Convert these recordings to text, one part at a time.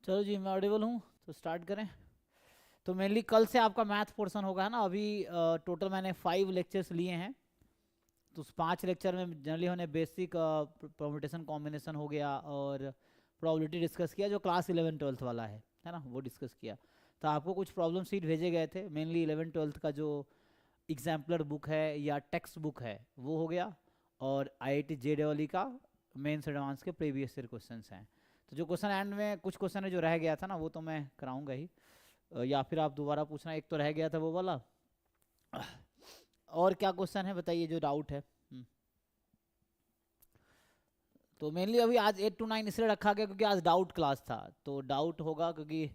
चलो जी, मैं ऑडिबल हूँ तो स्टार्ट करें। तो मेनली कल से आपका मैथ पोर्शन होगा, है ना। अभी टोटल मैंने 5 लेक्चर्स लिए हैं। तो उस 5 लेक्चर में जनरली हमने बेसिक परम्यूटेशन कॉम्बिनेशन हो गया और प्रोबेबिलिटी डिस्कस किया, जो क्लास 11 12 वाला है ना, वो डिस्कस किया। तो आपको कुछ प्रॉब्लम सीट भेजे गए थे, मेनली 11 12 का जो एग्जाम्पलर बुक है या टेक्स्ट बुक है वो हो गया, और IIT JEE का मेंस एडवांस के प्रीवियस ईयर क्वेश्चंस हैं। तो जो क्वेश्चन एंड में कुछ क्वेश्चन है जो रह गया था ना, वो तो मैं कराऊंगा ही, या फिर आप दोबारा पूछना। एक तो रह गया था वो वाला। और क्या क्वेश्चन है बताइए जो डाउट है। तो मेनली अभी आज 8 to 9 इसलिए रखा गया क्योंकि आज डाउट क्लास था, तो डाउट होगा क्योंकि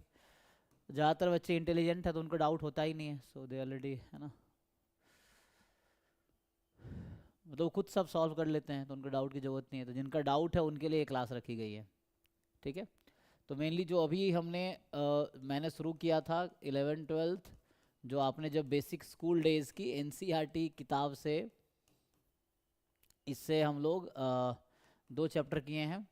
ज़्यादातर बच्चे इंटेलिजेंट है तो उनको डाउट होता ही नहीं है, सो दे ऑलरेडी, है ना, मतलब खुद सब सॉल्व कर लेते हैं तो उनको डाउट की ज़रूरत नहीं है। तो जिनका डाउट है उनके लिए क्लास रखी गई है, ठीक है। तो मेनली जो अभी मैंने शुरू किया था 11 12, जो आपने जब बेसिक स्कूल डेज की NCERT किताब से, इससे हम लोग 2 चैप्टर किए हैं,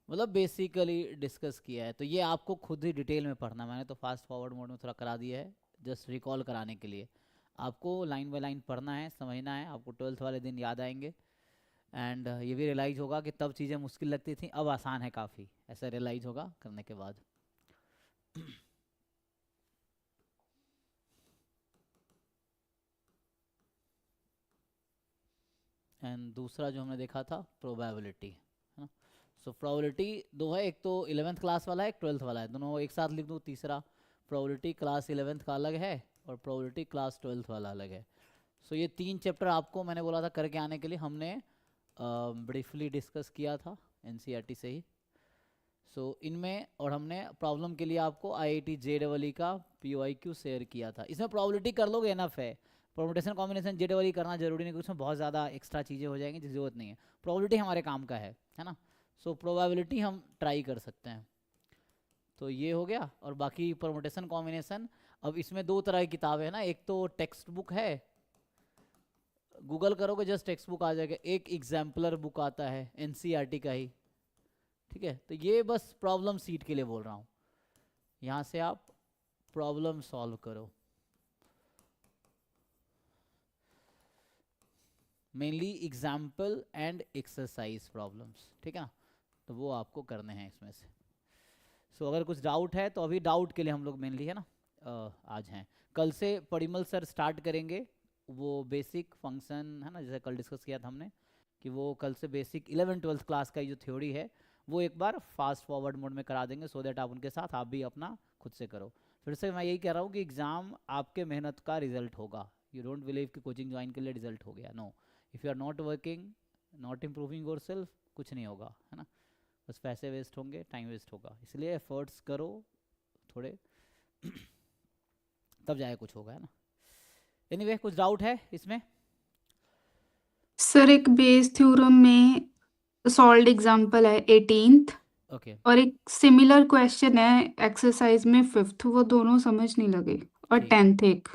मतलब बेसिकली डिस्कस किया है। तो ये आपको खुद ही डिटेल में पढ़ना, मैंने तो फास्ट फॉरवर्ड मोड में थोड़ा करा दिया है जस्ट रिकॉल कराने के लिए। आपको लाइन बाय लाइन पढ़ना है, समझना है, आपको 12th वाले दिन याद आएंगे। एंड ये भी रियलाइज़ होगा कि तब चीज़ें मुश्किल लगती थी, अब आसान है काफ़ी, ऐसा रियलाइज़ होगा करने के बाद। एंड दूसरा जो हमने देखा था प्रोबेबिलिटी, है ना। सो प्रोबेबिलिटी दो है, एक तो 11th क्लास वाला है, एक 12th वाला है, दोनों एक साथ लिख दूँ। तीसरा प्रोबेबिलिटी क्लास 11th का अलग है और प्रोबेबिलिटी क्लास 12th वाला अलग है। सो ये 3 चैप्टर आपको मैंने बोला था करके आने के लिए, हमने ब्रीफली डिस्कस किया था NCERT से ही। इनमें, और हमने प्रॉब्लम के लिए आपको IIT JEE का POIQ शेयर किया था। इसमें प्रोबेबिलिटी कर लोगे इनफ है, परम्यूटेशन कॉम्बिनेशन JEE करना जरूरी नहीं, उसमें बहुत ज़्यादा एक्स्ट्रा चीज़ें हो जाएंगी जिसकी जरूरत नहीं है। प्रोबेबिलिटी हमारे काम का है ना। प्रोबेबिलिटी हम ट्राई कर सकते हैं। तो ये हो गया, और बाकी परम्यूटेशन कॉम्बिनेशन, अब इसमें 2 तरह की किताबें है ना। एक तो टेक्स्ट बुक है, गूगल करोगे जस्ट टेक्स्ट बुक आ जाएगा। एक एग्जाम्पलर बुक आता है NCERT का ही, ठीक है। तो ये बस प्रॉब्लम सीट के लिए बोल रहा हूँ, यहाँ से आप प्रॉब्लम सॉल्व करो, mainly example and exercise problems, ठीक है ना। तो वो आपको करने हैं इसमें से। अगर कुछ डाउट है तो अभी डाउट के लिए हम लोग मेनली, है ना, आज हैं। कल से परिमल सर स्टार्ट करेंगे वो बेसिक फंक्शन, है ना, जैसे कल डिस्कस किया था हमने, कि वो कल से बेसिक 11 12 क्लास का जो थ्योरी है वो एक बार फास्ट फॉरवर्ड मोड में करा देंगे, सो दैट आप उनके साथ आप भी अपना खुद से करो। फिर से मैं यही कह रहा हूँ कि एग्ज़ाम आपके मेहनत का रिजल्ट होगा। यू डोंट बिलीव कि कोचिंग ज्वाइन के लिए रिजल्ट हो गया, no. If you are not working, not improving yourself, कुछ नहीं होगा, है ना। बस पैसे वेस्ट होंगे, टाइम वेस्ट होगा, इसलिए एफर्ट्स करो थोड़े, तब जाए कुछ होगा, है ना। एनीवे, कुछ डाउट है इसमें? सर एक बेस थ्योरम में सॉल्व्ड एग्जांपल है 18th, ओके, और एक सिमिलर क्वेश्चन है एक्सरसाइज में 5th, वो दोनों समझ नहीं लगे। और ठीक। 10th एक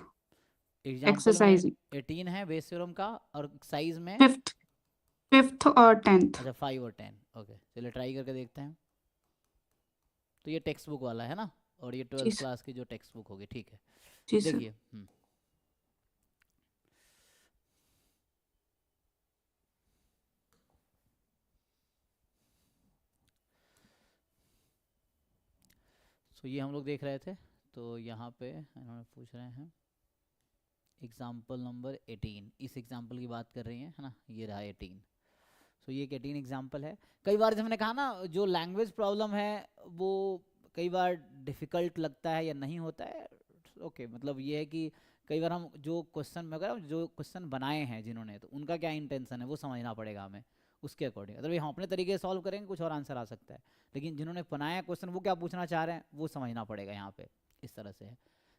एग्जाम्पल में एक्सरसाइज 18 है बेस थ्योरम का, और साइज में 5th, 5th और 10th। अच्छा 5 और 10। ओके, चलिए ट्राई करके देखते हैं। तो ये टेक्स्ट बुक वाला है ना, और ये जी 12th सर। क्लास की जो टेक्स्ट बुक होगी, ठीक है। जी सर। देखिए, ये हम लोग देख रहे थे। तो यहाँ पे इन्होंने पूछ रहे हैं एग्जाम्पल नंबर 18, इस एग्जाम्पल की बात कर रही हैं, है ना, ये रहा 18। ये एक 18 एग्जाम्पल है। कई बार जब मैंने कहा ना, जो लैंग्वेज प्रॉब्लम है वो कई बार डिफ़िकल्ट लगता है या नहीं होता है, ओके, मतलब ये है कि कई बार हम जो क्वेश्चन में, अगर जो क्वेश्चन बनाए हैं जिन्होंने, तो उनका क्या इंटेंशन है वो समझना पड़ेगा हमें, उसके अकॉर्डिंग। अगर हम अपने तरीके से सॉल्व करेंगे कुछ और आंसर आ सकता है, लेकिन जिन्होंने बनाया क्वेश्चन वो क्या पूछना चाह रहे हैं वो समझना पड़ेगा यहाँ पे, इस तरह से है।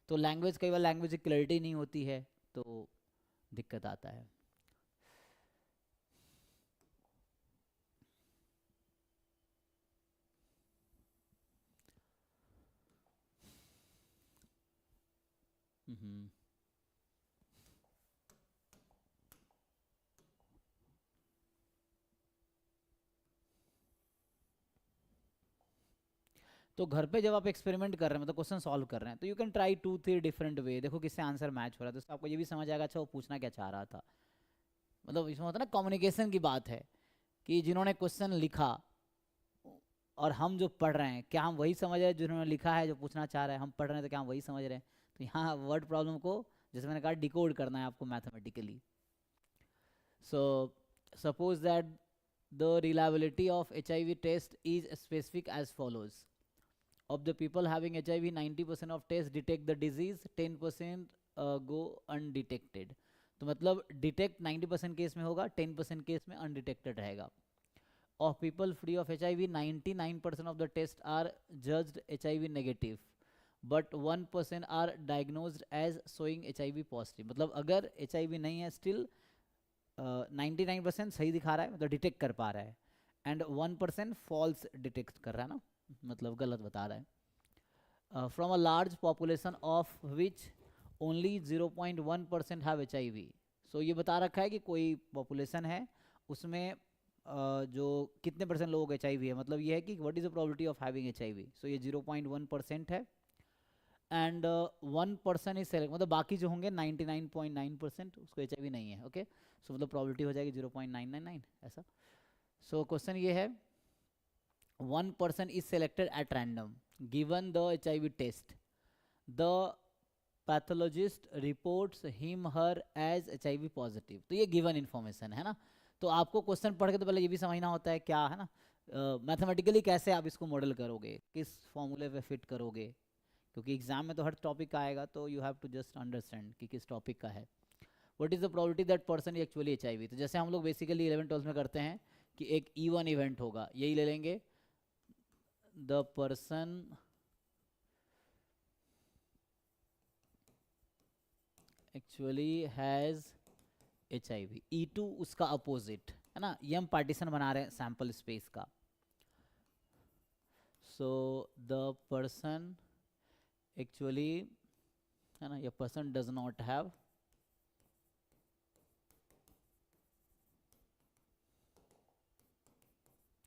तो लैंग्वेज, कई बार लैंग्वेज की क्लैरिटी नहीं होती है तो दिक्कत आता है। हम्म, तो घर पे जब आप एक्सपेरिमेंट कर रहे हैं मतलब क्वेश्चन सॉल्व कर रहे हैं तो you can try 2-3 different way, देखो किससे आंसर मैच हो रहा है, तो उससे आपको ये भी समझ आएगा अच्छा वो पूछना क्या चाह रहा था। मतलब इसमें होता है ना कम्युनिकेशन की बात है कि जिन्होंने क्वेश्चन लिखा और हम जो पढ़ रहे हैं क्या हम वही समझ रहे हैं जिन्होंने लिखा है, जो पूछना चाह रहे हैं हम पढ़ रहे हैं तो क्या हम वही समझ रहे हैं। तो यहाँ वर्ड प्रॉब्लम को जैसे मैंने कहा डिकोड करना है आपको mathematically. So suppose that the reliability of HIV test is specific as follows. Of the people having HIV, 90% of tests detect the disease, 10% go undetected. तो मतलब डिटेक्ट 90% केस में होगा, 10% केस में अनडिटेक्टेड रहेगा। Of people free of HIV, 99% of the tests are judged HIV negative, but 1% are diagnosed as showing HIV positive. मतलब अगर HIV नहीं है स्टिल 99% सही दिखा रहा है मतलब डिटेक्ट कर पा रहा है, एंड 1% फॉल्स डिटेक्ट कर रहा है ना, मतलब गलत बता रहा है। From a large population of which only 0.1% have HIV। सो ये बता रखा है कि कोई पॉपुलेशन है उसमें जो कितने परसेंट लोगों को HIV है, मतलब ये है कि what is the probability of having HIV। सो ये 0.1% है, एंड 1% इज सेलेक्ट, मतलब बाकी जो होंगे 99.9% उसको HIV नहीं है। ओके सो मतलब प्रोबेबिलिटी हो जाएगी 0.999 ऐसा। सो क्वेश्चन ये है 1% is selected at random given the HIV test, the pathologist reports him her as HIV positive. तो ये गिवन इन्फॉर्मेशन है ना, तो आपको क्वेश्चन पढ़ के तो पहले ये भी समझना होता है क्या है ना मैथमेटिकली कैसे आप इसको मॉडल करोगे, किस फॉर्मूले पे फिट करोगे, क्योंकि एग्जाम में तो हर टॉपिक का आएगा, तो you have to just understand कि किस टॉपिक का है। What is the probability that person actually HIV। तो जैसे हम लोग बेसिकली 11th-12th में करते हैं कि एक E1 इवेंट होगा, यही ले लेंगे, the person actually has HIV। E2 उसका अपोजिट है ना, ये हम पार्टीशन बना रहे हैं सैंपल स्पेस का। सो द पर्सन एक्चुअली है ना, ये पर्सन डज नॉट हैव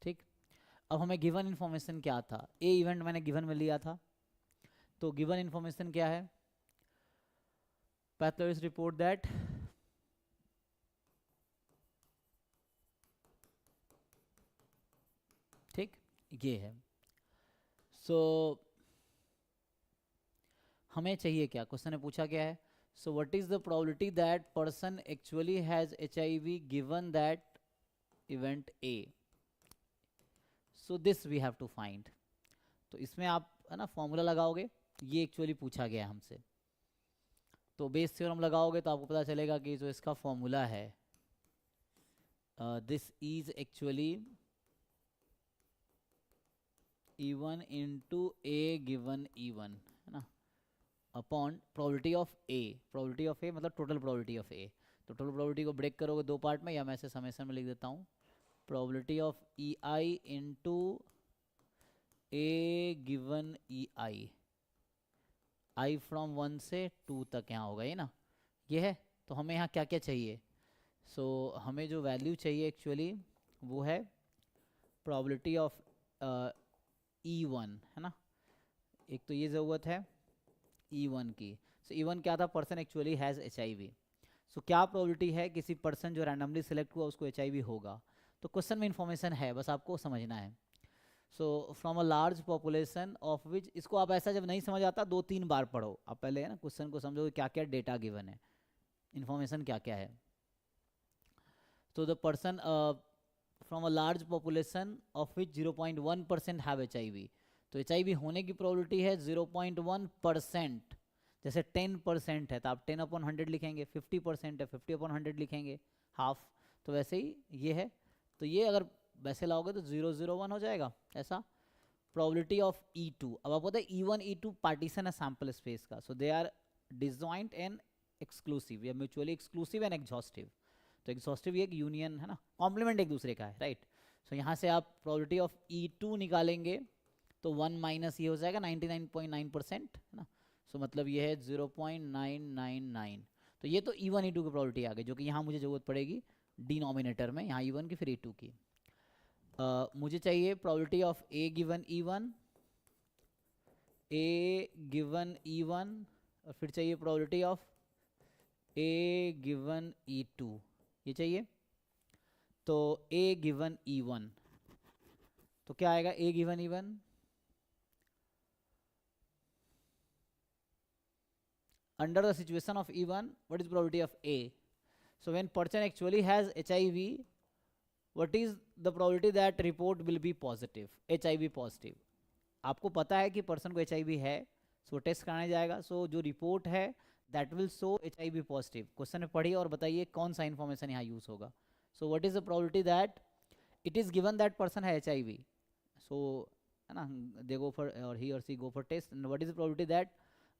ठीक। अब हमें गिवन इन्फॉर्मेशन क्या था, ए इवेंट मैंने गिवन में लिया था, तो गिवन इन्फॉर्मेशन क्या है, पैथोलॉजिस्ट रिपोर्ट दैट ठीक, ये है। सो हमें चाहिए क्या, क्वेश्चन ने पूछा क्या है, so what is the probability that person actually has HIV given that event A। So this we have to find. तो इसमें आप है ना फॉर्मूला लगाओगे, ये एक्चुअली पूछा गया हमसे, तो बेस थ्योरम लगाओगे तो आपको पता चलेगा कि जो इसका फॉर्मूला है this is actually E1 into A given E1 है ना upon probability of A। Probability of A मतलब टोटल प्रोबेबिलिटी ऑफ A। तो टोटल प्रोबेबिलिटी को ब्रेक करोगे दो पार्ट में, या मैं ऐसे समेशन में लिख देता हूँ, probability of EI into A given EI, I from 1 से 2 तक यहाँ होगा ये ना, ये है। तो हमें यहाँ क्या क्या चाहिए, सो हमें जो वैल्यू चाहिए एक्चुअली वो है प्रोबेबिलिटी ऑफ E1 है ना, एक तो ये ज़रूरत है E1 की। सो E1 क्या था, पर्सन एक्चुअली हैज़ HIV। सो क्या प्रोबेबिलिटी है किसी पर्सन जो रैंडमली सिलेक्ट हुआ उसको HIV होगा, तो क्वेश्चन में इन्फॉर्मेशन है, बस आपको समझना है। So from a large population of which, इसको आप ऐसा जब नहीं समझ आता 2-3 बार पढ़ो, आप पहले है ना क्वेश्चन को समझो क्या क्या डेटा गिवन है, इन्फॉर्मेशन क्या क्या है। तो the person from a large population of which 0.1% have HIV। तो HIV होने की प्रोबेबिलिटी है 0.1%। जैसे 10% है तो आप 10/100 लिखेंगे, 50% है 50/100 लिखेंगे, हाफ। तो वैसे ही ये है, तो ये अगर वैसे लाओगे तो 001 हो जाएगा ऐसा। प्रोबेबिलिटी ऑफ E2, अब आपको पता है E1 E2 पार्टीशन है सैंपल स्पेस का, so they are disjoint and exclusive, या म्यूचुअली एक्सक्लूसिव एंड एग्जॉस्टिव। तो एग्जॉस्टिव ये एक यूनियन है ना, कॉम्प्लीमेंट एक दूसरे का है, राइट। सो यहाँ से आप प्रोबेबिलिटी ऑफ E2 निकालेंगे तो 1 माइनस ये हो जाएगा 99.9% है ना, सो मतलब ये है 0.999। तो ये तो E1 E2 की प्रोबेबिलिटी आ गई, जो कि यहाँ मुझे ज़रूरत पड़ेगी डिनोमिनेटर में, यहाँ E1 की फिर E2 की। मुझे चाहिए probability of A given E1 A given E1 और फिर चाहिए probability of A given E2, ये चाहिए। तो ए गिवन E1 तो क्या आएगा, ए given E1 under the situation of E1 what is probability of A? So when person actually has HIV, what is the probability that report will be positive, HIV positive? आपको पता है कि person को HIV है, सो test कराने जाएगा, सो जो report है that will show HIV positive. Question में पढ़िए और बताइए कौन सा इन्फॉर्मेशन यहाँ यूज होगा। So what is the probability that it is given that person है HIV, सो है ना, दे गो फॉर और ही और she go for test, and what is the probability that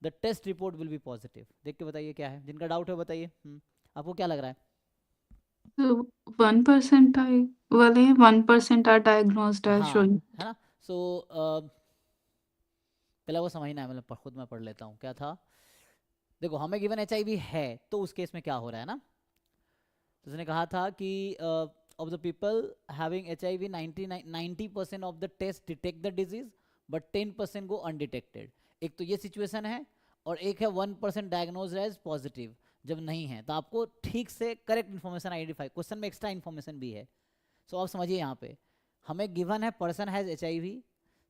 the test report will be positive. देख के बताइए क्या है, जिनका डाउट है बताइए। आपको क्या लग रहा है? 1% वाले 1% आर डायग्नोस्ड एज हाँ शोइंग। है ना। सो पहले वो समझना है, मतलब खुद मैं पढ़ लेता हूँ क्या था। देखो हमें गिवन HIV है तो उस केस में क्या हो रहा है ना, तो उसने कहा था कि of the people having HIV 90% of the test detect the disease but 10% go undetected. एक तो ये सिचुएशन है, और एक है 1% डायग्नोज एज पॉजिटिव जब नहीं है। तो आपको ठीक से करेक्ट इन्फॉर्मेशन आइडेंटिफाई, क्वेश्चन में एक्स्ट्रा इन्फॉर्मेशन भी है। सो आप समझिए यहाँ पे हमें गिवन है person has HIV,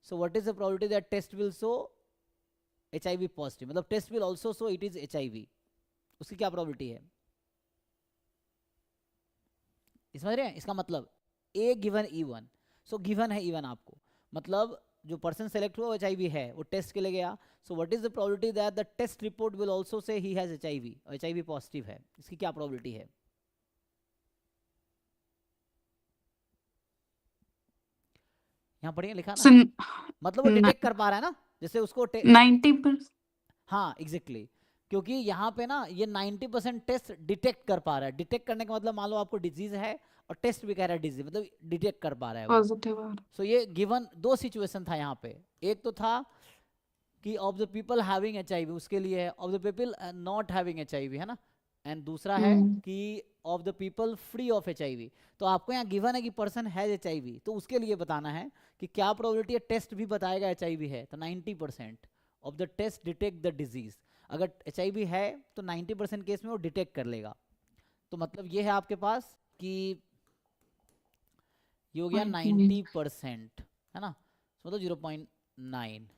so what is the probability that test will show HIV positive, मतलब test will also show it is HIV, उसकी क्या प्रोबेबिलिटी है, समझ रहे हैं? इसका मतलब ए गिवन E1, सो गिवन है E1 आपको, मतलब जो पर्सन सेलेक्ट हुआ HIV है वो टेस्ट के लिए गया, so what is the probability that the test report will also say he has HIV और HIV पॉजिटिव है, इसकी क्या प्रोबेबिलिटी है? यहाँ पढ़िए लिखा ना, मतलब वो डिटेक्ट कर पा रहा है ना, जैसे उसको 90%। हाँ एग्जैक्टली, क्योंकि यहाँ पे ना ये 90% टेस्ट डिटेक्ट कर पा रहा है। डिटेक्ट करने का मतलब मान लो आपको डिजीज है और टेस्ट भी कह रहा है डिजीज, मतलब डिटेक्ट कर पा रहा है वो। Positive are. सो ये गिवन दो सिचुएशन था यहाँ पे, एक तो था कि of the people having HIV उसके लिए है, of the people not having HIV है ना, एंड दूसरा है कि of the people free of HIV। तो आपको यहाँ गिवन है कि पर्सन हैज HIV, तो उसके लिए बताना है कि क्या प्रोबेबिलिटी है, टेस्ट भी बताएगा HIV है, तो 90% of the test detect the disease. अगर HIV है तो 90% केस में वो डिटेक्ट कर लेगा। तो मतलब ये है आपके पास कि ये हो गया 90% है ना, मतलब 0.9,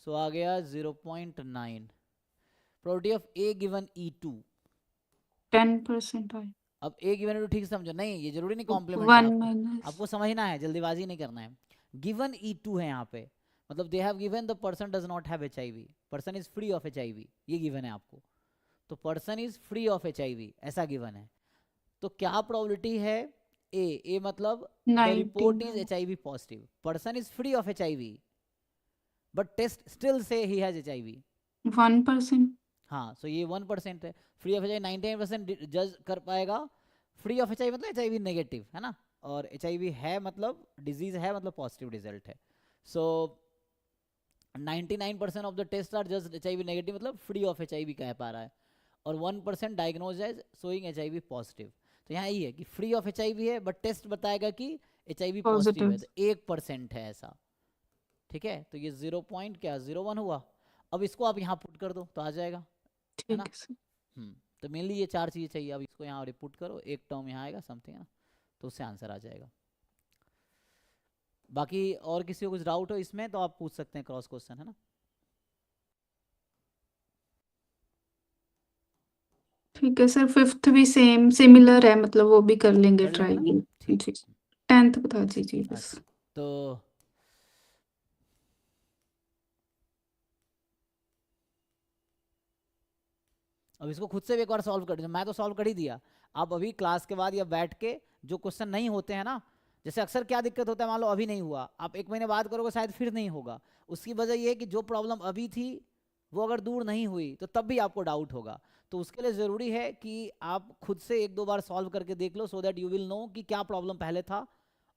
सो आ गया 0.9। Probability of A given E2 10% आए। अब ए गिवन E2 ठीक से समझो, नहीं ये जरूरी नहीं कॉम्प्लीमेंट है, 1 आपको माइनस समझना है, जल्दीबाजी नहीं करना है। गिवन E2 है यहाँ पे, मतलब they have given the person does not have HIV, person is free of HIV, ये गिवन है आपको। तो person is free of HIV ऐसा गिवन है, तो क्या प्रोबेबिलिटी है ए मतलब the report is 99 HIV positive, person is free of HIV but test still say he has HIV। 1%। हाँ सो ये 1% है, फ्री ऑफ HIV 99% जज कर पाएगा। फ्री ऑफ HIV मतलब HIV नेगेटिव है ना, और HIV है मतलब डिजीज है, मतलब पॉजिटिव रिजल्ट है। So 99% of the test are just HIV negative, मतलब फ्री ऑफ HIV कह पा रहा है, और 1% diagnose as showing HIV positive. तो यहाँ यही है कि फ्री ऑफ HIV है बट टेस्ट बताएगा कि HIV पॉजिटिव है, तो 1% है ऐसा, ठीक है। तो ये 0.01 हुआ। अब इसको आप यहाँ पुट कर दो तो आ जाएगा, है ना। ठीक है सर। तो मेनली ये चार चीजें चाहिए, अब इसको यहाँ पुट करो, एक टर्म यहाँ आएगा समथिंग है ना, तो उससे आंसर आ जाएगा। बाकी और किसी को कुछ डाउट हो इसमें तो आप पूछ सकते हैं, क्रॉस क्वेश्चन है ना। ठीक है सर, 5th भी सिमिलर है, मतलब वो भी कर लेंगे कर लेंगे ट्राई। ना, ठीक। जी 10th बता दीजिए बस। अच्छा तो अब इसको खुद से भी एक बार सॉल्व कर दीजिए, मैं तो सॉल्व कर ही दिया। आप अभी क्लास के बाद या बैठ के जो क्वेश्चन नहीं होते हैं ना, जैसे अक्सर क्या दिक्कत होता है, मान लो अभी नहीं हुआ, आप 1 महीने बाद करोगे शायद फिर नहीं होगा। उसकी वजह ये है कि जो प्रॉब्लम अभी थी वो अगर दूर नहीं हुई तो तब भी आपको डाउट होगा। तो उसके लिए ज़रूरी है कि आप खुद से 1-2 बार सॉल्व करके देख लो, so that you will know कि क्या प्रॉब्लम पहले था,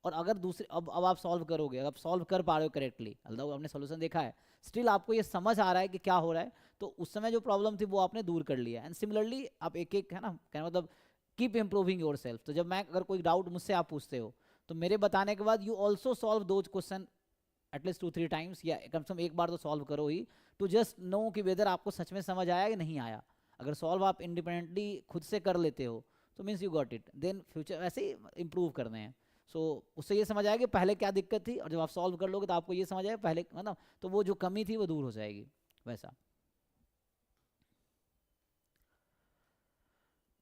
और अगर दूसरे अब आप सॉल्व करोगे, अब सॉल्व कर पा रहे हो करेक्टली, अल्लाह आपने सोल्यूशन देखा है, स्टिल आपको ये समझ आ रहा है कि क्या हो रहा है, तो उस समय जो प्रॉब्लम थी वो आपने दूर कर लिया। एंड सिमिलरली आप एक एक है ना, कहना मतलब कीप इम्प्रूविंग योर सेल्फ। तो जब मैं अगर कोई डाउट मुझसे आप पूछते हो तो मेरे बताने के बाद you also solve those question at least 2-3 times, या कम से कम एक बार तो सॉल्व करो ही, टू जस्ट नो कि वेदर आपको सच में समझ आया कि नहीं आया। अगर सॉल्व आप इंडिपेंडेंटली खुद से कर लेते हो तो means you got it, then future वैसे ही इम्प्रूव करने हैं। सो उससे ये समझ आएगा कि पहले क्या दिक्कत थी, और जब आप सॉल्व कर लोगे तो आपको ये समझ आएगा पहले, मतलब तो वो जो कमी थी वो दूर हो जाएगी वैसा।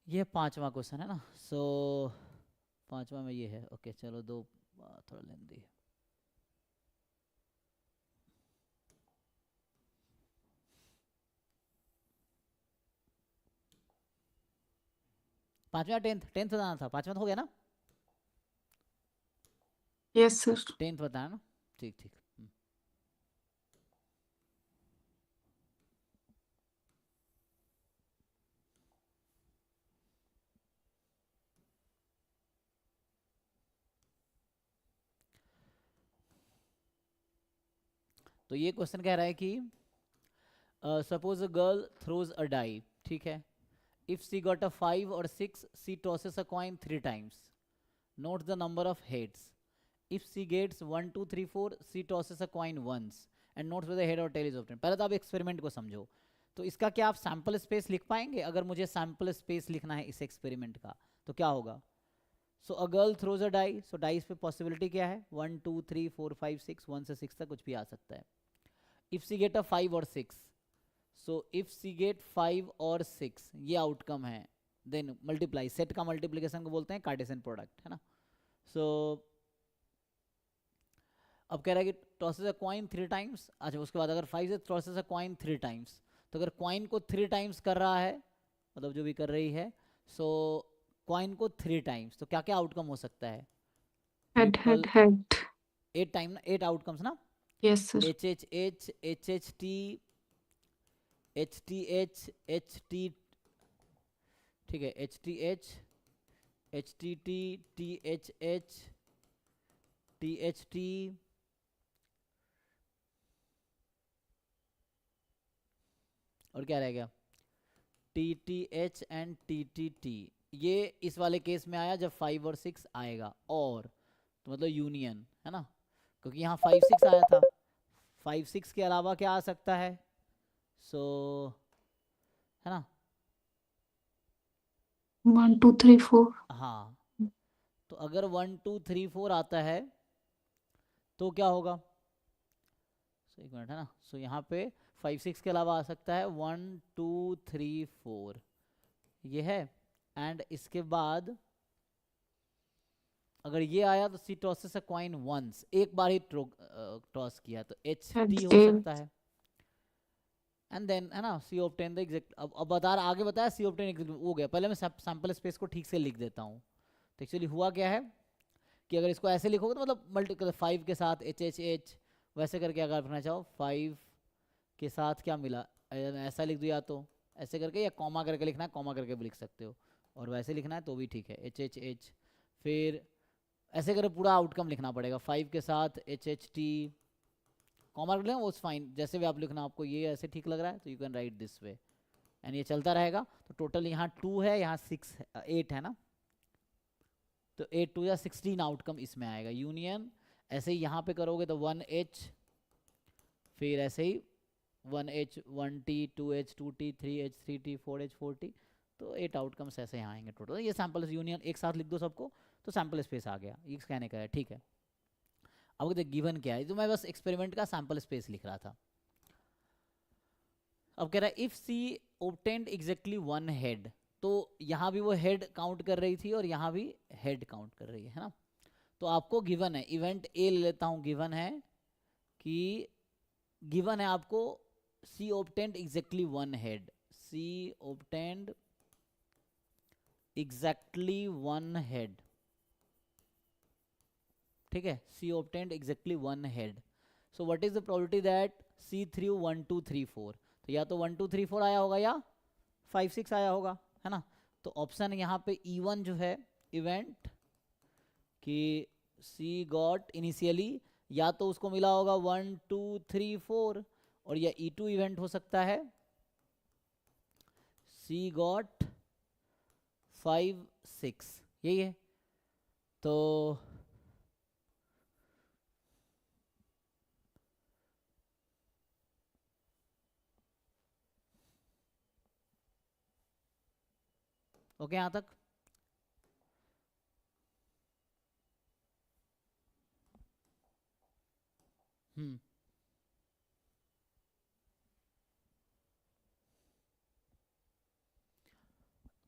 ये 5वां क्वेश्चन है ना। सो 5वां में ये है। ओके चलो दो थोड़ा लेंदी है। पांचवा टेंथ बताना था, पांचवा तो हो गया ना, यस सर। टेंथ बताया ना, ठीक ठीक। तो ये क्वेश्चन कह रहा है कि suppose a girl throws a die, ठीक है, इफ सी गॉट अ 5 और 6 she tosses a coin 3 times, note the number of heads. If she gets 1 2 3 4 she tosses a coin once and notes with the head और tail is obtained. पहले तो आप experiment को समझो। तो इसका क्या आप सैम्पल स्पेस लिख पाएंगे? अगर मुझे सैम्पल स्पेस लिखना है इस एक्सपेरिमेंट का तो क्या होगा? So a girl throws a die, so dice पे पॉसिबिलिटी क्या है? 1 2 3 4 5 6, 1 से 6 तक कुछ भी आ सकता है। इफ सी गेट अ 5 और 6, सो इफ सी गेट 5 और 6 ये आउटकम है, देन मल्टीप्लाई, सेट का मल्टीप्लिकेशन को बोलते हैं कार्टेशियन प्रोडक्ट, है ना। सो अब कह रहा है कि टॉसेस अ कॉइन 3 टाइम्स। अच्छा उसके बाद अगर 5 से टॉसेस अ कॉइन 3 टाइम्स, तो अगर कॉइन को 3 टाइम्स कर रहा है, मतलब जो भी कर रही है, सो कॉइन को 3 टाइम्स, तो क्या क्या आउटकम हो सकता है? Head head triple, head. 8 time ना, 8 आउटकम्स ना। Yes sir. H H H H H T H T H H T, ठीक है, H T H H T T T H H T H T, और क्या रह गया? T T H and T T T. ये इस वाले case में आया जब 5 और 6 आएगा, और तो मतलब यूनियन, है ना, क्योंकि यहाँ 5 6 आया था। 5 6 के अलावा क्या आ सकता है? सो है ना, 1 2 3 4। हाँ, तो अगर 1 2 3 4 आता है तो क्या होगा? सो एक मिनट, है ना। सो यहाँ पे 5 6 के अलावा आ सकता है 1 2 3 4, ये है। एंड इसके बाद अगर ये आया तो सी टॉसेस अ कॉइन वंस, एक बार ही टॉस किया, तो एच टी हेड्स हो सकता टेल्स। है। एंड देन है ना सी ऑब्टेन द एग्जैक्ट, अब बता रहा, आगे बताया सी ऑब्टेन एग्जैक्ट हो गया। पहले मैं सैंपल स्पेस को ठीक से लिख देता हूँ। तो एक्चुअली हुआ क्या है कि अगर इसको ऐसे लिखोगे तो मतलब मल्टी 5 के साथ एच एच एच, वैसे करके अगर लिखना चाहो 5 के साथ क्या मिला, ऐसा लिख दिया तो ऐसे करके, या कॉमा करके लिखना है कॉमा करके भी लिख सकते हो, और वैसे लिखना है तो भी ठीक है, एच एच एच। फिर ऐसे करके पूरा आउटकम लिखना पड़ेगा, 5 के साथ एच एच टी, कॉमा कर लेना वो फाइन, जैसे भी आप लिखना, आपको ये ऐसे ठीक लग रहा है तो you can write this way, and ये चलता रहेगा। तो टोटल यहाँ 2 है, यहाँ 6 8 है ना, तो 8 2 या 16 आउटकम इसमें आएगा यूनियन। ऐसे ही यहाँ पे करोगे तो 1H, फिर ऐसे ही 1H 1T 2H 2T 3H 3T 4H 4T, तो 8 आउटकम्स ऐसे यहाँ आएंगे टोटल। ये सैम्पल यूनियन एक साथ लिख दो सबको, तो सैम्पल स्पेस आ गया, ये कहने का है, ठीक है। अब देखिए गिवन क्या है, तो मैं बस एक्सपेरिमेंट का सैम्पल स्पेस लिख रहा था। अब कह रहा है if C obtained exactly 1 head, तो यहाँ भी वो हेड काउंट कर रही थी और यहाँ भी हेड काउंट कर रही है ना। तो आपको गिवन है, इवेंट ए ले लेता हूँ, गिवन है कि गिवन है आपको she obtained exactly 1 head, she obtained exactly 1 head, ठीक है, she obtained exactly 1 head. So what is the probability that she threw 1 2 3 4, तो या तो 1 2 3 4 आया होगा या 5 6 आया होगा, है ना। तो ऑप्शन यहाँ पे E1 जो है इवेंट कि सी गॉट इनिशियली, या तो उसको मिला होगा 1 2 3 4, और या E2 इवेंट हो सकता है सी गॉट 5 6, यही है। तो ओके यहाँ तक? हम्म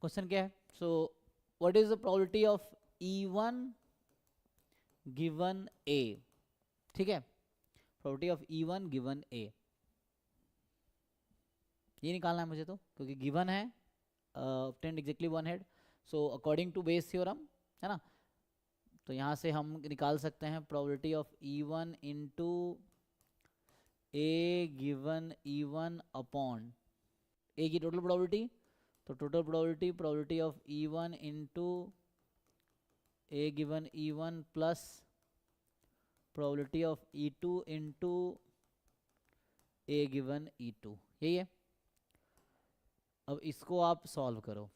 क्वेश्चन क्या है? So what is the probability of E1 given A? ठीक है, probability of E1 given A ये निकालना है मुझे तो, क्योंकि गिवन है obtained exactly one head, so according to Bayes theorem, है ना? तो यहाँ से हम निकाल सकते हैं probability of E1 into A given E1 upon A की टोटल प्रोबेबिलिटी, तो total probability of E1 into A given E1 plus probability of E2 into A given E2, यही है। अब इसको आप सॉल्व करो,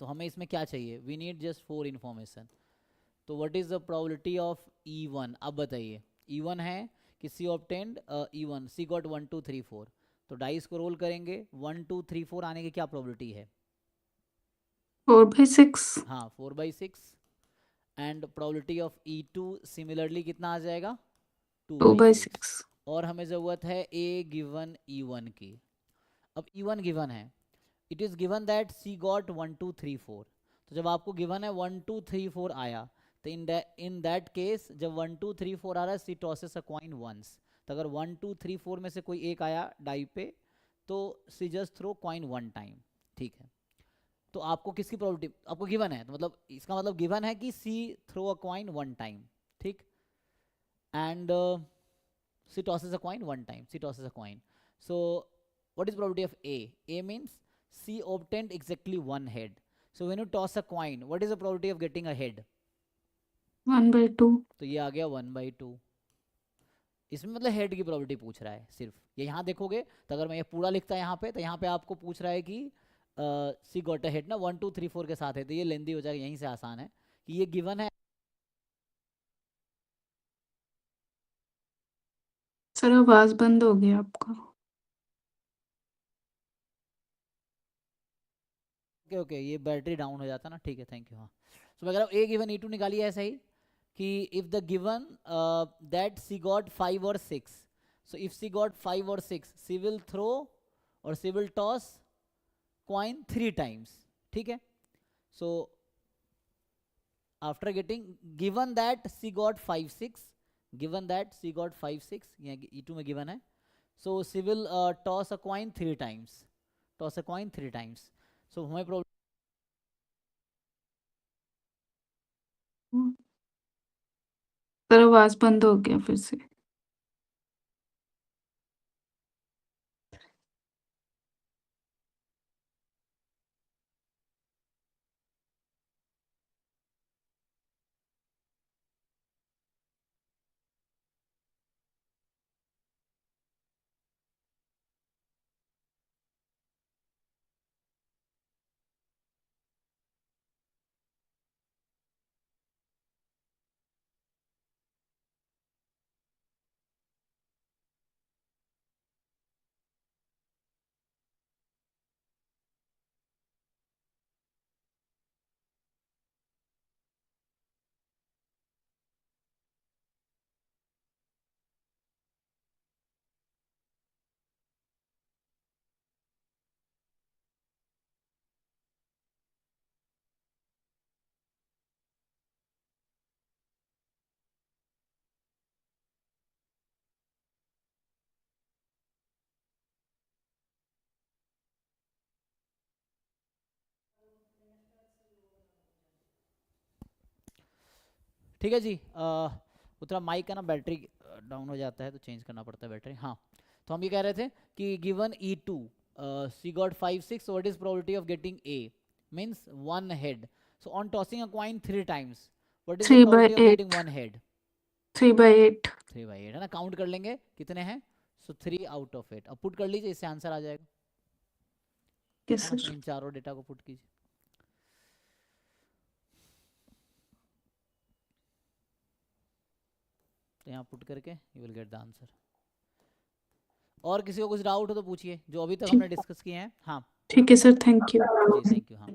तो हमें इसमें क्या चाहिए? We need just 4 information. तो what is the probability of E1? अब बताइए, E1 है कि C obtained E1, C got 1 2 3 4, तो डाइस को रोल करेंगे, 1 2 3 4 आने की क्या प्रोबेबिलिटी है? 4/6। हाँ 4/6। And probability of E2 similarly कितना आ जाएगा? 2/6। 2/6। और हमें ज़रूरत है A गिवन E1 की। अब E1 गिवन है, it is given that C got 1 2 3 4, तो जब आपको गिवन है 1 2 3 4 आया, तो इन दैट केस जब 1 2 3 4 आ रहा है, C tosses a coin once, तो अगर 1 2 3 4 में से कोई एक आया डाई पे, तो C just throw coin 1 time, ठीक है? तो आपको किसकी प्रोबेबिलिटी आपको गिवन है, तो मतलब इसका मतलब गिवन है कि C throw a coin 1 time, ठीक? And C tosses a coin 1 time, C tosses a coin. So what is probability of A? A means C obtained exactly 1 head. So when you toss a coin, what is the probability of getting a head? 1/2। तो ये आ गया 1/2। इसमें मतलब head की probability पूछ रहा है सिर्फ। ये यहाँ देखोगे तो अगर मैं ये पूरा लिखता है यहाँ पे, तो यहाँ पे आपको पूछ रहा है कि सी गॉट अ हेड ना 1 2 3 4 के साथ है, तो ये लेंदी हो जाएगा। यहीं से आसान है कि ये गिवन है। सर आवाज बंद हो गया आपका। ओके ओके, ये बैटरी डाउन हो जाता ना, ठीक है, थैंक यू। हाँ, सो मैं कह रहा हूँ ए गिवन E2 निकालिए ऐसा ही कि if the given that C got 5 और 6, सो इफ सी गॉट 5 और 6, सी विल थ्रो और she will toss coin 3 times, ठीक है? So after getting given that C got 5 6, given that C got 5 6, यहाँ E2 में गिवन है, so she will toss a coin 3 times, toss a coin 3 times. So हमें sir आवाज बंद हो गया फिर से। ठीक है जी। उतना माइक का ना बैटरी डाउन हो जाता है तो चेंज करना पड़ता है बैटरी। हाँ, तो हम ये कह रहे थे कि given E2 C got 5 6, what is probability of getting A means 1 head. So on tossing a coin 3 times, what is the probability of getting 3/8। 1 head? 3/8। 3/8 है ना, काउंट कर लेंगे कितने हैं। सो 3 आउट ऑफ 8। अब पुट कर लीजिए, इससे आंसर आ जाएगा, यस है ना? सर। इन चारों डेटा को पुट कीजिए, तो यहाँ पुट करके you will get the answer. और किसी को कुछ डाउट हो तो पूछिए, जो अभी तक हमने ठीक। डिस्कस किए हैं। हाँ, ठीक है sir, thank you. Ji thank you. हाँ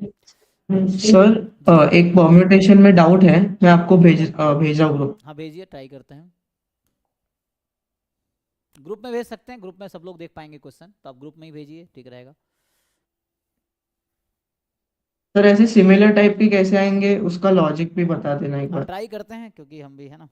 सर जी एक परम्यूटेशन में डाउट है, मैं आपको भेज रहा हूँ ग्रुप। हाँ भेजिए, ट्राई करते हैं। ग्रुप में भेज सकते हैं, ग्रुप में सब लोग देख पाएंगे क्वेश्चन, तो आप ग्रुप में ही भेजिए, ठीक रहेगा। सर ऐसे सिमिलर टाइप के कैसे आएंगे, उसका लॉजिक भी बता देना एक हाँ बार। ट्राई करते हैं, क्योंकि हम भी है ना।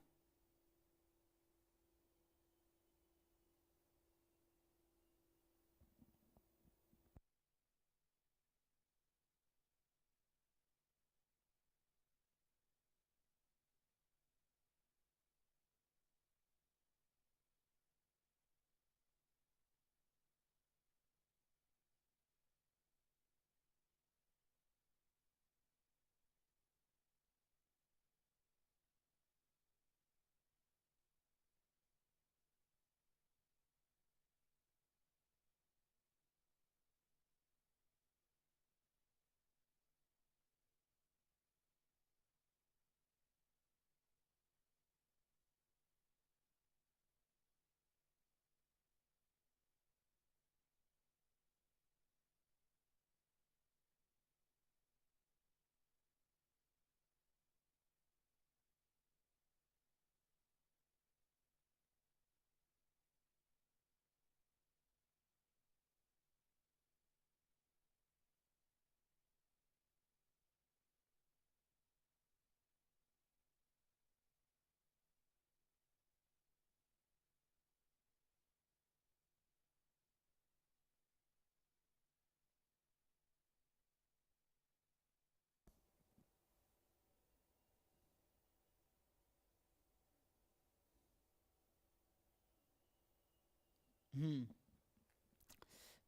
हम्म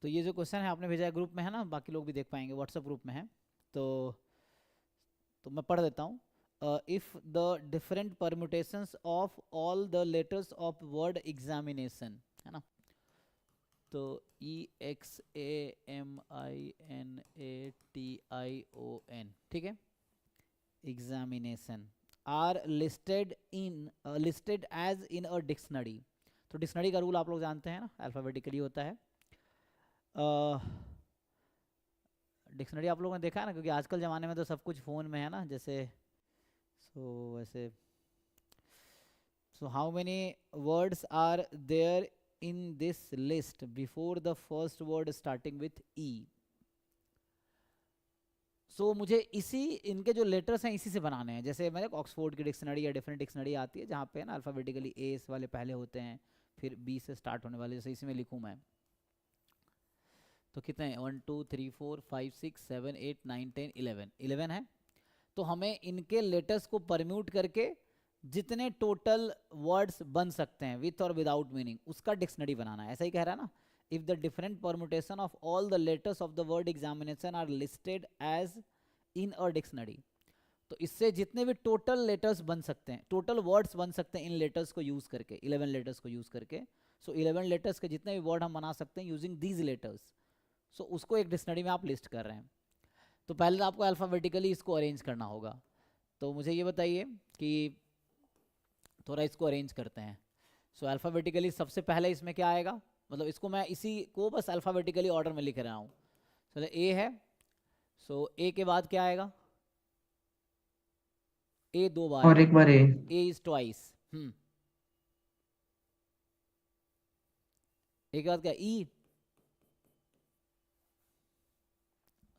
तो ये जो क्वेश्चन है आपने भेजा है ग्रुप में है ना, बाकी लोग भी देख पाएंगे, व्हाट्सएप ग्रुप में है। तो मैं पढ़ देता हूँ। If the different permutations of all the letters of word examination, है ना, तो EXAMINATION, ठीक है, examination are listed as in a dictionary. तो डिक्शनरी का रूल आप लोग जानते हैं ना, अल्फाबेटिकली होता है। डिक्शनरी आप लोगों ने देखा है ना, क्योंकि आजकल ज़माने में तो सब कुछ फ़ोन में है ना, जैसे वैसे how many words are there in this list before the first word starting with E. मुझे इसी इनके जो लेटर्स हैं इसी से बनाने हैं। जैसे मैंने ऑक्सफोर्ड की डिक्शनरी या डिफरेंट डिक्शनरी आती है, जहाँ पे ना अल्फ़ाबेटिकली ए वाले पहले होते हैं, फिर बी से स्टार्ट होने वाले, जैसे इसी में लिखूँ मैं। तो कितने हैं, 1 2 3 4 5 6 7 8 9 10 11 है। तो हमें इनके लेटर्स को परम्यूट करके जितने टोटल वर्ड्स बन सकते हैं विथ और विदाउट मीनिंग, उसका डिक्शनरी बनाना है। ऐसा ही कह रहा है ना, if the different permutation of all the letters of the word examination are listed as in a dictionary, तो इससे जितने भी टोटल लेटर्स बन सकते हैं, टोटल वर्ड्स बन सकते हैं इन लेटर्स को यूज करके, 11 लेटर्स को यूज करके। 11 लेटर्स के जितने भी वर्ड हम बना सकते हैं यूजिंग दीज लेटर्स, उसको एक डिक्शनरी में आप लिस्ट कर रहे हैं। तो पहले तो आपको अल्फ़ाबेटिकली इसको अरेंज करना होगा। तो मुझे ये बताइए कि थोड़ा इसको अरेंज करते हैं। अल्फ़ाबेटिकली सबसे पहले इसमें क्या आएगा, मतलब इसको मैं इसी को बस अल्फ़ाबेटिकली ऑर्डर में लिख रहा हूँ। चलो ए है, ए के बाद क्या आएगा, ए 2 बार है और ना, एक बार ए। ए इज ट्वाइस। ए के बाद क्या, ई,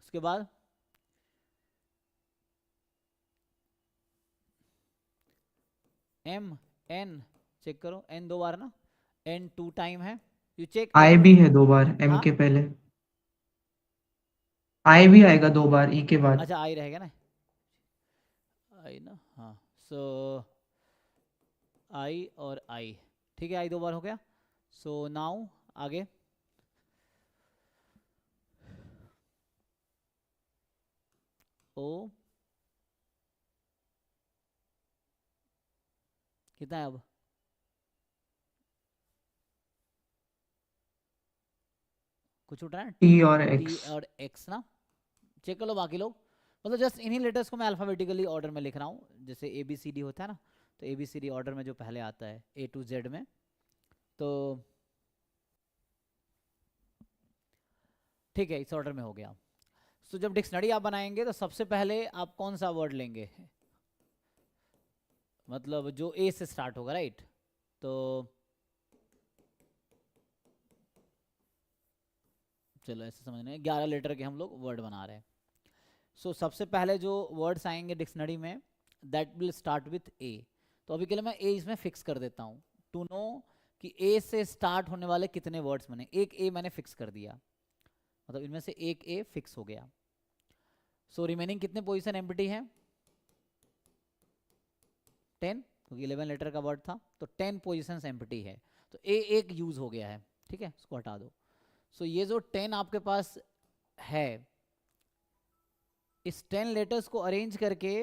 उसके बाद एम, एन, चेक करो, एन 2 बार ना, एन 2 टाइम है, यू चेक आई एवरी। भी है 2 बार एम हाँ के पहले। आई भी आएगा 2 बार ई के बाद। अच्छा, आई रहेगा ना, आई ना, हाँ। सो आई और आई, ठीक है, आई 2 बार हो गया। नाउ आगे, ओ कितना है अब, कुछ उठ रहा है, टी और टी एक्स। और एक्स ना, चेक कर लो बाकी लोग। मतलब जस्ट इन्हीं लेटर्स को मैं अल्फ़ाबेटिकली ऑर्डर में लिख रहा हूँ, जैसे ए बी सी डी होता है ना, तो A B C D order में जो पहले आता है ए टू जेड में। तो ठीक है, इस ऑर्डर में हो गया। सो जब डिक्शनरी आप बनाएंगे तो सबसे पहले आप कौन सा वर्ड लेंगे, मतलब जो ए से स्टार्ट होगा, राइट? तो चलो ऐसे समझने 11 लेटर के हम लोग वर्ड बना रहे हैं। सो सबसे पहले जो वर्ड्स आएंगे डिक्शनरी में दैट विल स्टार्ट विथ ए। तो अभी के लिए मैं ए इसमें फिक्स कर देता हूँ टू नो कि ए से स्टार्ट होने वाले कितने वर्ड्स बने। एक ए मैंने फिक्स कर दिया, मतलब इनमें से एक ए फिक्स हो गया। सो रिमेनिंग कितने पोजीशन एम्प्टी है? 10, क्योंकि 11 लेटर का वर्ड था तो 10 पोजीशंस एम्प्टी है। तो ए एक यूज हो गया है, ठीक है, इसको हटा दो। सो ये जो 10 आपके पास है, इस 10 लेटर्स को अरेंज करके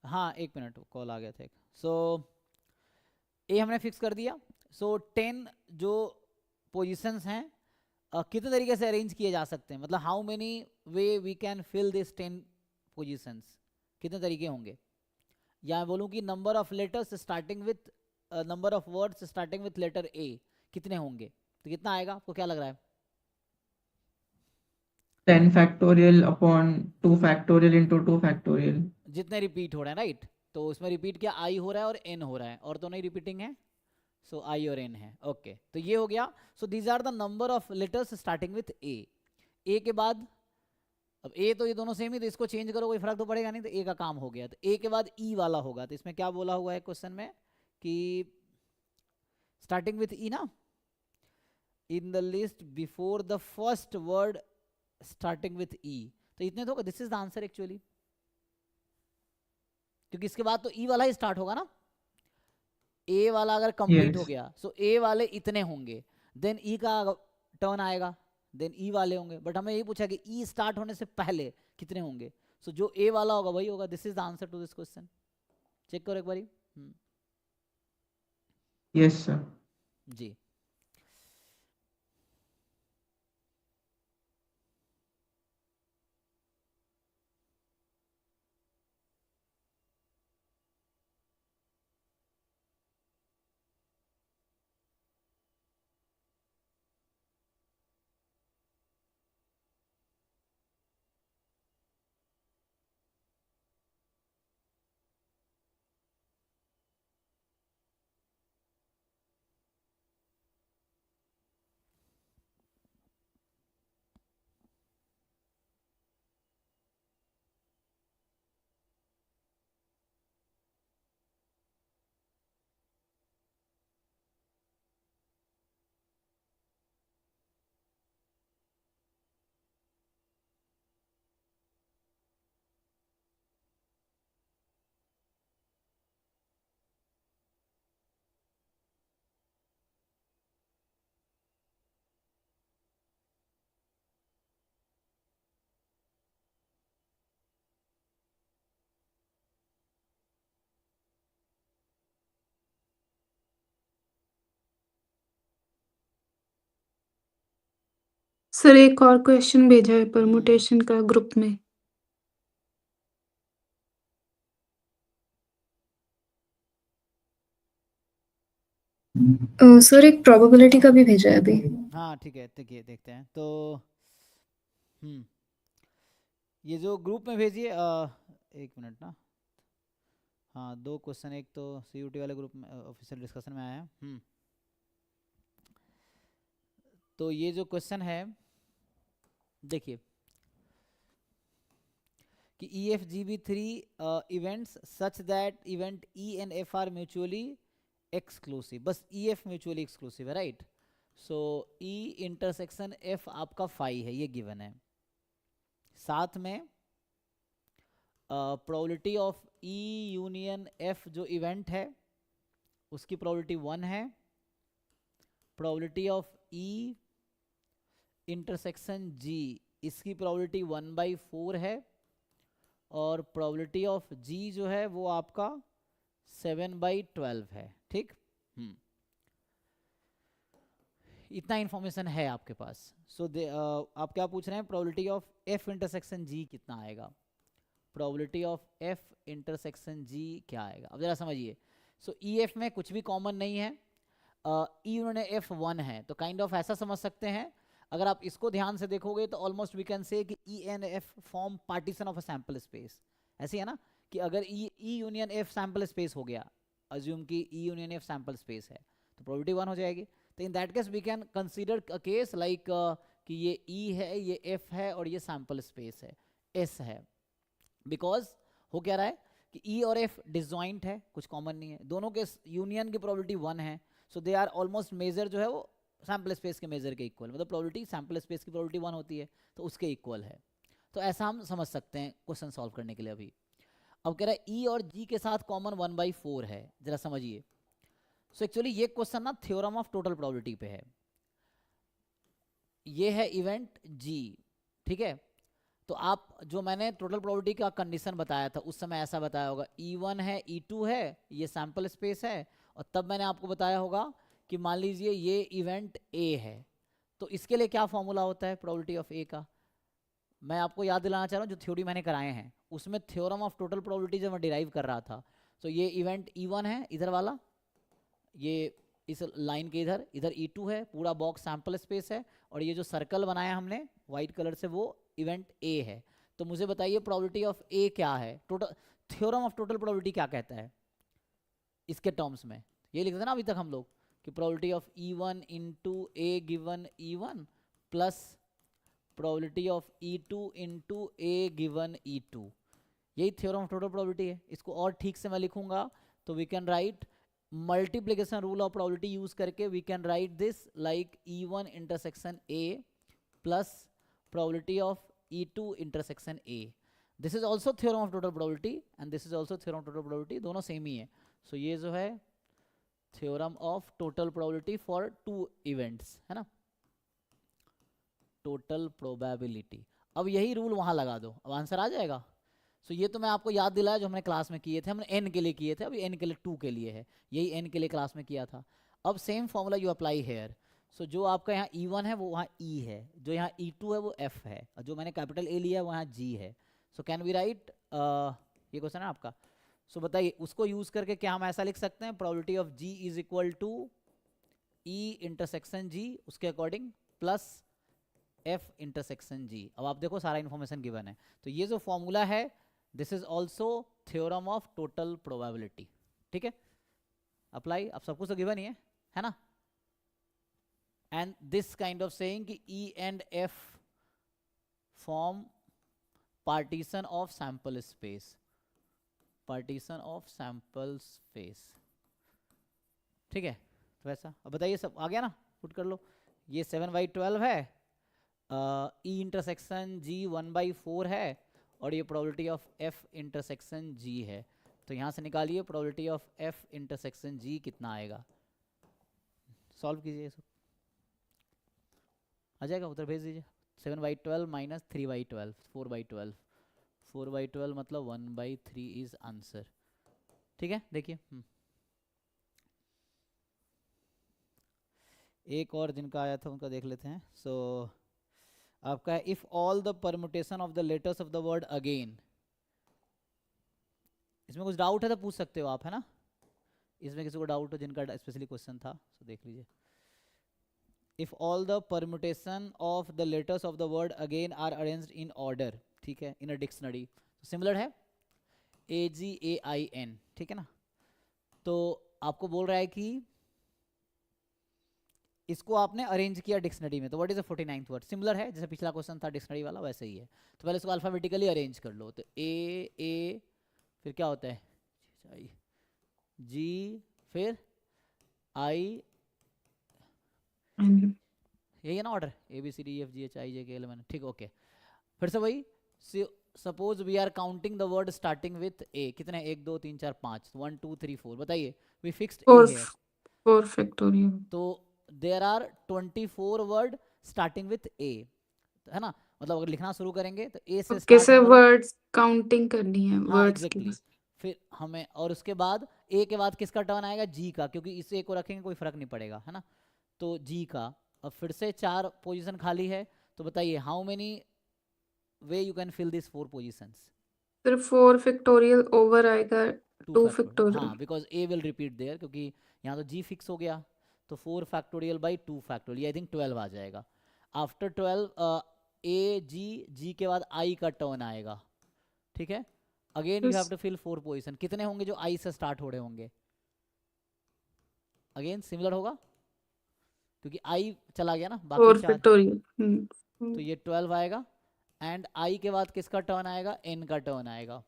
हाँ एक मिनट, कॉल आ गया था एक। सो ए हमने फिक्स कर दिया। सो 10 जो पोजीशंस हैं कितने तरीके से अरेंज किए जा सकते हैं, मतलब how many ways we can fill this 10 positions, कितने तरीके होंगे? या मैं बोलूँ कि number of letters starting with number of words starting with letter A कितने होंगे? तो कितना आएगा, आपको क्या लग रहा है? 10 factorial upon 2 factorial into 2 factorial. जितने रिपीट हो रहे हैं, राइट? तो उसमें रिपीट क्या आई हो रहा है और एन हो रहा है, और तो नहीं रिपीटिंग है, सो आई और एन है। ओके, तो ये हो गया। So these are the number of letters starting with A. A के बाद, अब ए तो ये दोनों सेम ही, तो इसको चेंज करो कोई फर्क तो पड़ेगा नहीं, तो ए का काम हो गया। तो ए के बाद ई वाला होगा, तो इसमें क्या बोला हुआ है क्वेश्चन में कि स्टार्टिंग विथ ई ना, in the list before the first word starting with E. तो इतने तो होगा, this is the answer actually, क्योंकि इसके बाद तो ई वाला ही स्टार्ट होगा ना। ए वाला अगर कंप्लीट हो यस। गया सो ए वाले इतने होंगे, देन ई का टर्न आएगा, देन ई वाले होंगे। बट हमें यही पूछा कि ई स्टार्ट होने से पहले कितने होंगे, सो जो ए वाला होगा वही होगा। This is the answer to this question. Check करो एक बारी। Yes sir. जी। सर एक और क्वेश्चन भेजा है परमुटेशन का ग्रुप में। सर एक प्रोबेबिलिटी का भी भेजा है अभी। हाँ ठीक है, देखिए देखते हैं तो ये जो ग्रुप में भेजिए, एक मिनट ना। हाँ, दो क्वेश्चन, एक तो CUT वाले ग्रुप में ऑफिशियल डिस्कशन में आया है। तो ये जो क्वेश्चन है, देखिए कि EFGB3 events such that event E and F are mutually exclusive, बस EF म्यूचुअली एक्सक्लूसिव है, right. So E intersection F आपका फाई है, ये गिवन है। साथ में probability of E union F जो इवेंट है उसकी प्रोबेबिलिटी 1 है। Probability of E intersection G इसकी प्रोबेबिलिटी 1/4 है। और प्रोबेबिलिटी ऑफ G जो है वो आपका 7/12 है, ठीक। इतना इंफॉर्मेशन है आपके पास। सो आप क्या पूछ रहे हैं, probability of F intersection G कितना आएगा। Probability of F intersection G क्या आएगा, अब जरा समझिए। सो EF में कुछ भी कॉमन नहीं है, E उन्होंने F 1 है, तो काइंड ऑफ ऐसा समझ सकते हैं, अगर आप इसको ध्यान से देखोगे तो ऑलमोस्ट वी कैन से कि E and F form partition of a sample space. ऐसी है ना कि अगर E union F sample space हो गया, अज्यूम कि E union F sample space है, तो प्रोबेबिलिटी 1 हो जाएगी। तो in that case we can consider a case like कि ये E है, ये F है और ये सैंपल स्पेस है, S है। बिकॉज हो क्या रहा है कि E और F डिसजॉइंट है, कुछ कॉमन नहीं है, दोनों के यूनियन की प्रोबेबिलिटी 1 है। सो दे आर ऑलमोस्ट मेजर जो है वो सैंपल स्पेस के मेजर के इक्वल, मतलब प्रोबेबिलिटी सैंपल स्पेस की प्रोबेबिलिटी 1 होती है तो उसके इक्वल है। तो ऐसा हम समझ सकते हैं क्वेश्चन सॉल्व करने के लिए। अभी अब कह रहा है E और G के साथ कॉमन 1/4 है, जरा समझिए। सो एक्चुअली ये क्वेश्चन ना थ्योरम ऑफ टोटल प्रोबेबिलिटी पे है। ये है इवेंट G, ठीक है। तो आप जो मैंने टोटल प्रोबेबिलिटी का कंडीशन बताया था उस समय ऐसा बताया होगा, E1 है, E2 है, ये सैंपल स्पेस है, और तब मैंने आपको बताया होगा कि मान लीजिए ये इवेंट A है, तो इसके लिए क्या फॉर्मूला होता है प्रोबेबिलिटी ऑफ A का। मैं आपको याद दिलाना चाह रहा हूँ जो थ्योरी मैंने कराए हैं उसमें थ्योरम ऑफ टोटल प्रोबेबिलिटी जब मैं डिराइव कर रहा था, तो ये इवेंट E1 है इधर वाला, ये इस लाइन के इधर, इधर E2 है, पूरा बॉक्स सैंपल स्पेस है, और ये जो सर्कल बनाया हमने व्हाइट कलर से वो इवेंट A है। तो मुझे बताइए प्रोबेबिलिटी ऑफ A क्या है, total theorem of total probability क्या कहता है इसके टर्म्स में। ये लिखते थे ना अभी तक हम लोग कि probability of E1 into A given E1 plus probability of E2 into A given E2, यही थ्योरम ऑफ टोटल प्रोबेबिलिटी है। इसको और ठीक से मैं लिखूंगा तो we can write multiplication rule of probability use करके we can write this like E1 intersection A plus probability of E2 intersection A। This is also theorem of total probability and this is also theorem of total probability, दोनों same ही है। So ये जो है theorem of total probability for 2 events है ना, total probability. अब यही रूल वहां लगा दो, अब आंसर आ जाएगा। सो ये तो मैं आपको याद दिलाया जो हमने क्लास में किए थे, हमने n के लिए किए थे, अभी n के लिए 2 के लिए है, यही n के लिए क्लास में किया था। अब same formula you apply here. So जो आपका यहाँ E1 है वो वहाँ E है, जो यहाँ E2 है वो F है, और जो मैंने कैपिटल A लिया है वहाँ G है। सो कैन वी राइट, ये क्वेश्चन है आपका। सो बताइए उसको यूज करके क्या हम ऐसा लिख सकते हैं, probability of G is equal to E intersection G उसके according plus F intersection G। अब आप देखो सारा इन्फॉर्मेशन गिवन है, तो ये जो फॉर्मूला है this is also theorem of total probability, ठीक है। अप्लाई, अब सब कुछ तो गिवन ही है ना। And this kind of saying कि E and F form partition of sample space, partition of sample space, ठीक है। तो ऐसा अब बताइए सब आ गया ना, पुट कर लो। ये 7/12 है, E इंटरसेक्शन G 1/4 है, और ये probability of F intersection G है। तो यहाँ से निकालिए probability of F intersection G कितना आएगा, सॉल्व कीजिए सब आ जाएगा, उधर भेज दीजिए। 7/12 माइनस 3/12, 4/12, 4/12 मतलब 1/3 इज आंसर, ठीक है। देखिए एक और जिनका आया था उनका देख लेते हैं। सो आपका है if all the permutation of the letters of the word again. इसमें कुछ डाउट है तो पूछ सकते हो आप, है ना। इसमें किसी को डाउट हो जिनका स्पेशली क्वेश्चन था तो देख लीजिए। If all the permutation of the letters of the word again are arranged in order, ठीक है, इन अ डिक्शनरी, सिमिलर है AGAIN, ठीक है ना। तो आपको बोल रहा है कि इसको आपने अरेंज किया डिक्शनरी में, तो what is the 49th word, similar है जैसे पिछला क्वेश्चन था डिक्शनरी वाला वैसे ही है। तो पहले इसको अल्फाबेटिकली अरेंज कर लो, तो A फिर क्या होता है G, फिर I, यही है ना ऑर्डर, ABCDEFGHIJKL, ठीक, ओके। फिर से वही, suppose we are counting the word starting with A, कितने 1 2 3 4 5, 1 2 3 4, बताइए, we fixed A four here, four factorial. तो there are 24 word starting with A, है ना। मतलब अगर लिखना शुरू करेंगे तो A से स्टार्ट कैसे होने वाला, वर्ड्स काउंटिंग करनी है हाँ वर्ड्स की। एग्जैक्टली। फिर हमें, और उसके बाद A के बाद किसका टर्न आएगा, G का, क्योंकि इस A को रखेंगे कोई फर्क नहीं पड़ेगा, है ना। तो G का, अब फिर से 4 पोजीशन खाली है, तो बताइए how many ways you can fill this 4 positions. सिर्फ 4 फैक्टोरियल ओवर आएगा 2 हाँ factorial. Because A will repeat there, क्योंकि यहाँ तो G फिक्स हो गया, तो 4 factorial by 2 factorial, I think 12 आ जाएगा। आफ्टर 12 G के बाद I का टर्न आएगा, ठीक है। Again you have to fill 4 position, कितने होंगे जो I से स्टार्ट हो रहे होंगे, अगेन सिमिलर होगा क्योंकि I चला गया ना, बाकी 4 4, फैक्टोरियल। तो ये 12 आएगा। एंड I के बाद किसका टर्न आएगा, N का टर्न आएगा,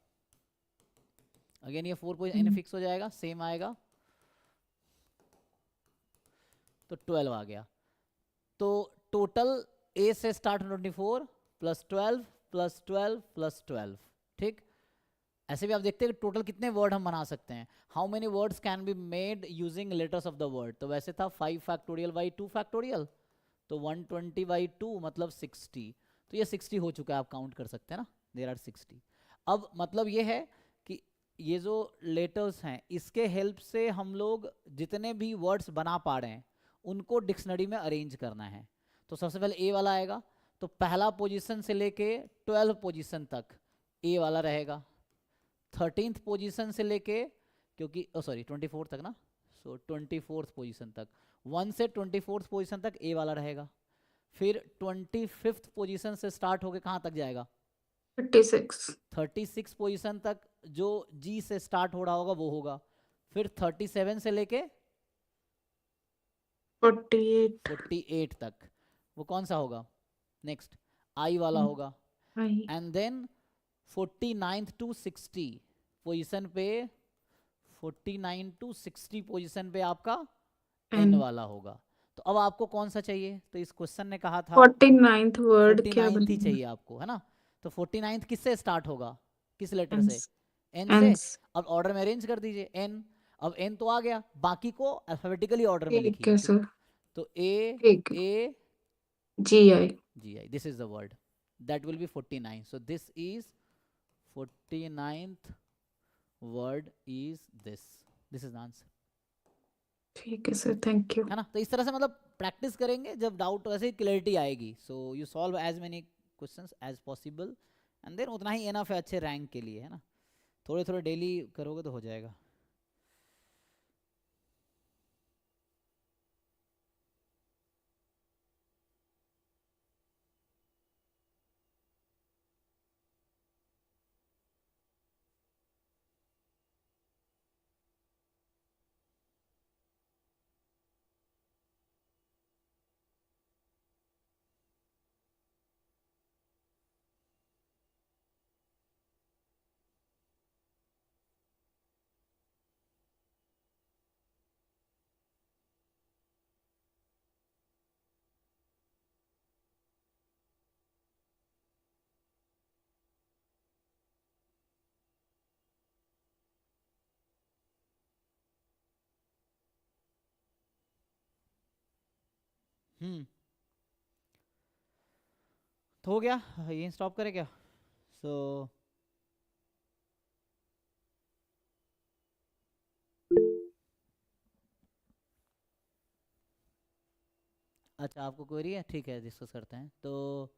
अगेन ये 4 पोजीशन N फिक्स हो जाएगा, सेम आएगा, तो 12 आ गया। तो टोटल A से स्टार्ट 24 प्लस 12 प्लस 12 प्लस 12, ठीक। ऐसे भी आप देखते हैं कि टोटल कितने वर्ड हम बना सकते हैं, how many words can be made using letters of the word. तो वैसे था 5 फैक्टोरियल बाई 2 फैक्टोरियल, तो 120 बाई 2 मतलब 60, तो ये 60 हो चुका है, आप काउंट कर सकते हैं ना, देयर आर 60। अब मतलब ये है कि ये जो लेटर्स हैं इसके हेल्प से हम लोग जितने भी वर्ड्स बना पा रहे हैं उनको डिक्शनरी में अरेंज करना है। तो सबसे पहले A वाला आएगा, तो पहला पोजीशन से लेके 12 पोजीशन तक A वाला रहेगा, 13th पोजीशन से लेके, क्योंकि सॉरी 24 तक ना, सो 24th पोजीशन तक, 1 से 24th पोजीशन तक A वाला रहेगा। फिर 25th पोजीशन से स्टार्ट होके कहाँ तक जाएगा, 36 पोजीशन तक जो G से स्टार्ट हो रहा होगा वो होगा। फिर 37 से लेके 48 तक वो कौन सा होगा, नेक्स्ट I वाला होगा। एंड देन 49 टू 60 पोजीशन पे, 49 टू 60 पोजीशन पे आपका N वाला होगा। तो अब आपको कौन सा चाहिए, तो इस क्वेश्चन ने कहा था 49th वर्ड क्या 49th ही बनेगा? चाहिए आपको, है ना। तो 49th किससे स्टार्ट होगा, किस लेटर से, N N से। अब ऑर्डर में अरेंज कर दीजिए N, अब N तो आ गया, बाकी को अल्फाबेटिकली ऑर्डर में ठीक लिखिए। है सर, तो A ठीक है। A GI GI, this is the word that will be 49, so this is 49th word is this is the answer, ठीक है सर, थैंक यू। है ना। तो इस तरह से मतलब प्रैक्टिस करेंगे, जब डाउट वैसे क्लैरिटी आएगी, so you solve as many questions as possible, and then उतना ही एनफ है अच्छे रैंक के लिए, है ना। थोड़े थोड़े डेली करोगे तो हो जाएगा। तो हो गया, ये स्टॉप करें क्या, सो अच्छा आपको क्वेरी है, ठीक है डिस्कस करते हैं। तो